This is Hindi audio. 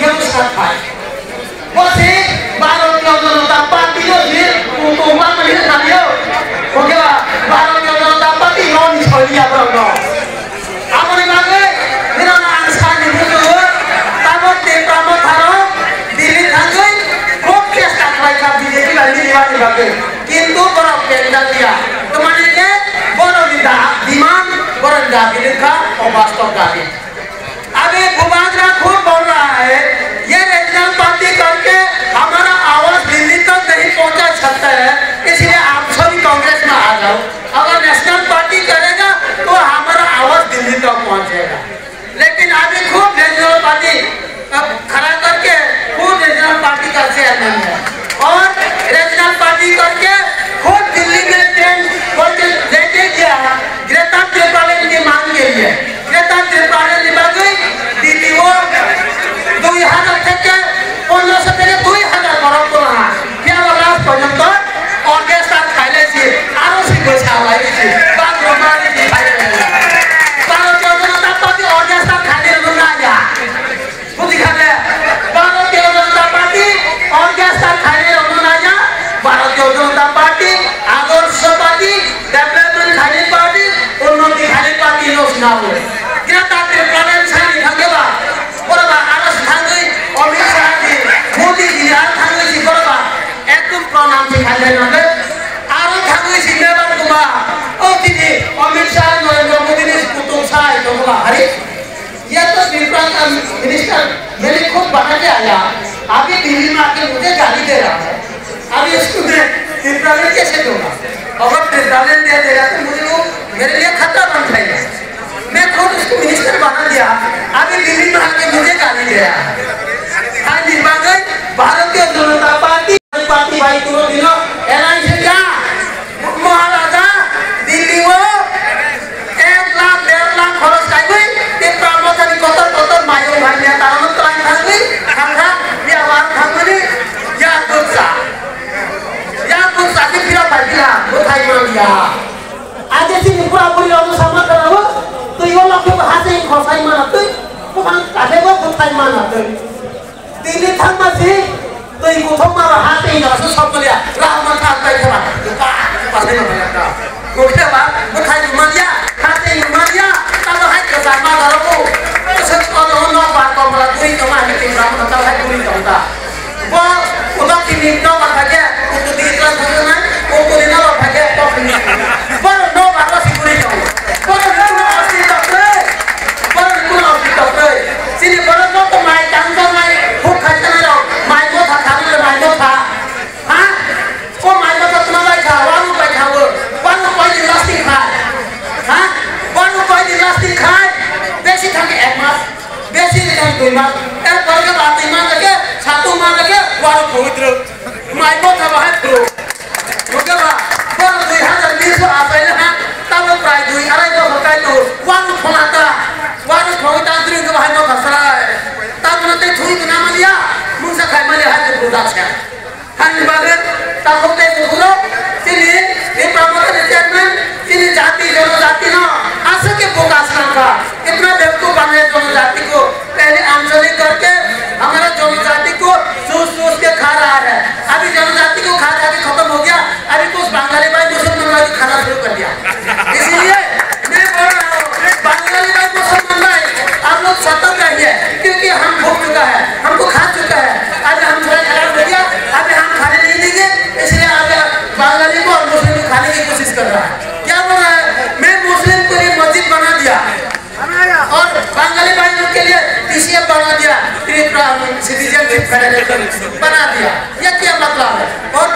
yang sampai. Masih Bharatiya Janata Party itu untuk melihat radio. Oke lah, Bharatiya Janata Party non Islamia berapa? Apa ni lagi? Ini orang ansar ni betul. Tamat tamat tharo, Delhi thanggai, protest akai kah BJP lagi diwajib lagi. Kintu berapa kendal dia? Kemana ke? Berapa demand, berapa dapilin kah? Obastov dapil. अभी भूभागरा खूब बोल रहा है ये रीजनल पार्टी करके हमारा आवाज दिल्ली तक नहीं पहुंचा सकता है, इसलिए आप सभी कांग्रेस में आ जाओ। अगर नेशनल पार्टी करेगा तो हमारा आवाज दिल्ली तक पहुंचेगा। लेकिन अभी खूब रीजनल पार्टी खड़ा करके खूब रीजनल पार्टी का चेयरमैन है और रीजनल पार्टी करके खूब दिल्ली में ट्रेन लेके गया ग्रेटा त्रिपाठी की मांग के लिए। ग्रेटा त्रिपाठी दिल्ली वो 2000 থেকে 1500 থেকে 2000 বরং তো না কেবল পর্যন্ত অর্কেস্ট্রা খাইলেছি আরো শিখেছে লাইছি বাদ রমানি খাইলে ভারতীয় জনতা পার্টি অর্কেস্ট্রা খাইলে না যা বুঝি খাবে ভারতীয় জনতা পার্টি অর্কেস্ট্রা খাইলে না যা ভারতীয় জনতা পার্টি আদর্শবাদী ডেভেলপমেন্ট খাইলে পার্টি উন্নতি খাইলে পার্টি লোক না বলে গ্রেটা ত্রিপাठी সাইনি থাকেবা বড়বা আরস থাঙ্গই অমিত শাহ জি মোদি জি আর থাঙ্গই জি বড়বা একদম প্রণাম শিখালে না আরো থাঙ্গই জি মেবার কুমা ও দিদি অমিত শাহ নরেন্দ্র मोदी ने कुतुब शाह कुमा अरे ये तो मिनिस्टर मेरे खुद बना के आया अभी दिल्ली में आके मुझे गाली दे रहा है। अभी इसको मैं त्रिपाठी कैसे दूंगा? अगर त्रिपाठी दे देगा तो मुझे वो मेरे लिए खतरा बन जाएगा। मैं खुद उसको मिनिस्टर बना दिया, अभी दिल्ली में आके मुझे गाली दे रहा है। हाँ जी बागल भारतीय जनता पार्टी भाई तुम दिनों एलाइन से क्या महाराजा दिल्ली वो 1 लाख 1.5 लाख खर्च कर गई ते प्रामोचनी कतर मायो भाई ने तारण तो आई था गई खाना ये आवाज खामनी या गुस्सा की फिर भाई दिया वो खाई मान दिया आज ऐसी पूरा पूरी लोगों सामना कराओ तो ये लोग के हाथ से खोसाई मानते तो हम काहे वो खोसाई मानते दिल्ली थम मसी तो ये को थम मारा हाथ ही ना सब लिया राम माता पे खड़ा का पासे में लगा वो के बाद वो खाई मारिया हाथ ही मारिया तब हाथ के साथ मार को तो सब को नो बात को मला कोई कमा है कि राम माता है पूरी करता वो उधर की नींद ना भागे वो तो दिल का भगवान वो को लेना भागे तो पर नो बात से पूरी करो पर no sini baru kau main tangga main bukan tanah main kau tak tahu le main kau tak, hah? Kau main kau tak tahu baik kau, waru kau di lastik khai, hah? Waru kau di lastik khai, besi thangke ekmas, besi ni thang dua mas, baru ke bati mas lagi, satu mas lagi, waru kau itu, main kau tak bahaya tu, oke bah, baru 2020 apa ini hah? Tahu price 2 ada itu pakai tu, waru kau nata. वारस भगवान द्री के बाहर में खसरा है तब उन्होंने थोड़ी गुना मालिया मुझसे खाई मालिया है तो बुरा है हर बार तब होते तो बुरा चलिए ये प्रमोशन चेयरमैन चलिए जाति जनजाति ना आशा के बोकासना का इतना बेवकूफ बने जनजाति को पहले आंदोलन करके हमारा जनजाति को सोच के खा रहा है। अभी जनजाति को खा के खत्म हो गया, अभी कुछ बंगाली भाई मुसलमान भाई खाना शुरू कर दिया। इसलिए मैं बोल रहा हूँ बंगाली भाई मुसलमान भाई आप लोग सतर्क रहिए क्योंकि हम भूख चुका है, हमको खा चुका है। आज हम थोड़ा खराब हो गया, अभी हम खाने नहीं देंगे, इसलिए आज बंगाली को और मुस्लिम को खाने की कोशिश कर रहा है। क्या बोल रहा है? मैं मुस्लिम के लिए मस्जिद बना दिया और बंगाली भाइयों के लिए टीसीएफ बना दिया, सिटीजनशिप फेडरेशन बना दिया। ये क्या मतलब है? और